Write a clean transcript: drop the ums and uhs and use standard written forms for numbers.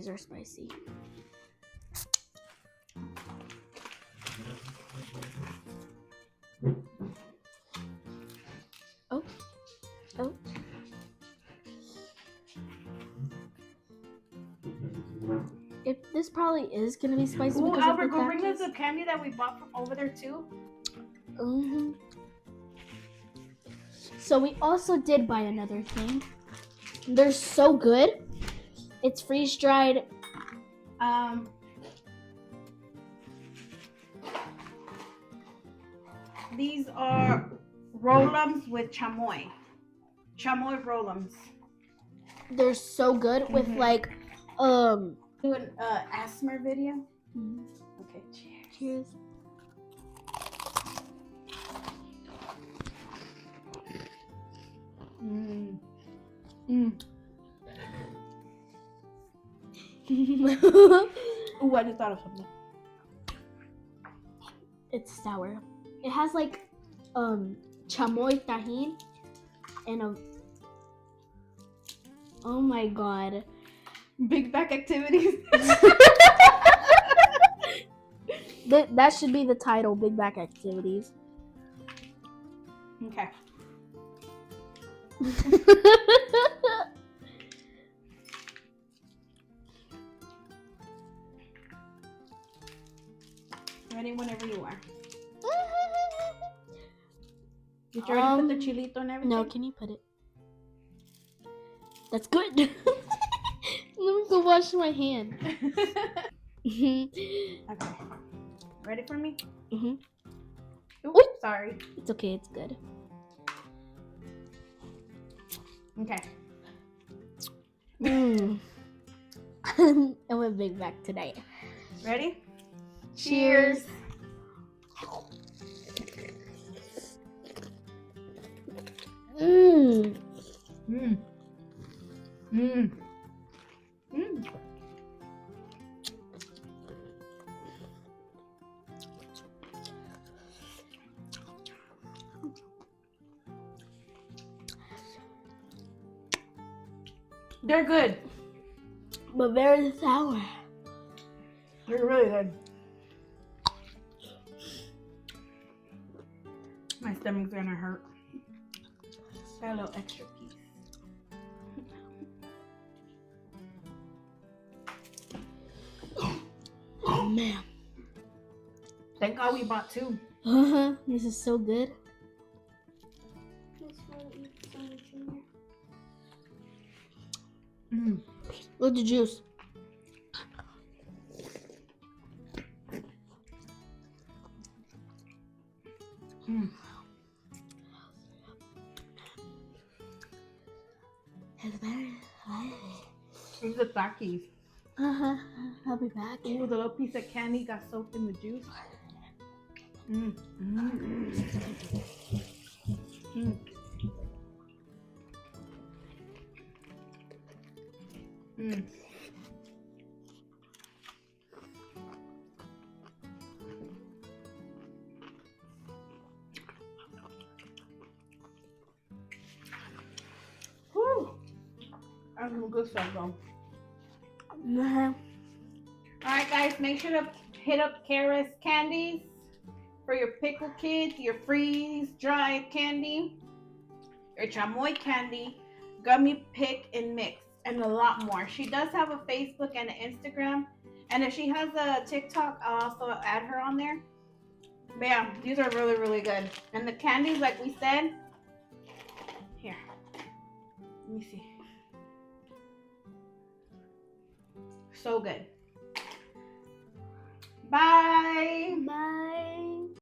these are spicy. Oh. Oh. This probably is gonna be spicy. Ooh, because Albert, of the go bring us cactus. the candy that we bought from over there too. Mm-hmm. So we also did buy another thing. They're so good. It's freeze dried. These are roll-ums with chamoy. Chamoy roll-ums. They're so good with like Do an asthma video. Okay, cheers. Cheers. Mm. Ooh, I just thought of something. It's sour. It has like chamoy tahin and a oh my god. Big back activities. That should be the title, Big Back Activities. Okay. Ready whenever you are. Did you already put the chilito and everything? No, can you put it? That's good. Let me go wash my hand. Okay. Ready for me? Mm-hmm. Oops, sorry. It's okay, it's good. Okay. I went Big Back today. Ready? Cheers. Mmm. Mmm. Mmm. Mmm. They're good. But very sour. They're really good. My stomach's gonna hurt. Got a little extra piece. Oh man. Thank God we bought two. This is so good. Mm. Look at the juice. Mm. It's very spicy. These are Takis. I'll be back. Ooh, the little piece of candy got soaked in the juice. Mm. Mm. Mm. Mm. Whew. That's some good stuff though. Alright guys, make sure to hit up Candies for your pickle kids, your freeze-dried candy, your chamoy candy, gummy pick and mix, and a lot more. She does have a Facebook and an Instagram, and if she has a TikTok, I'll also add her on there. But yeah, these are really, really good. And the candies, like we said, here, let me see. So good. Bye. Bye.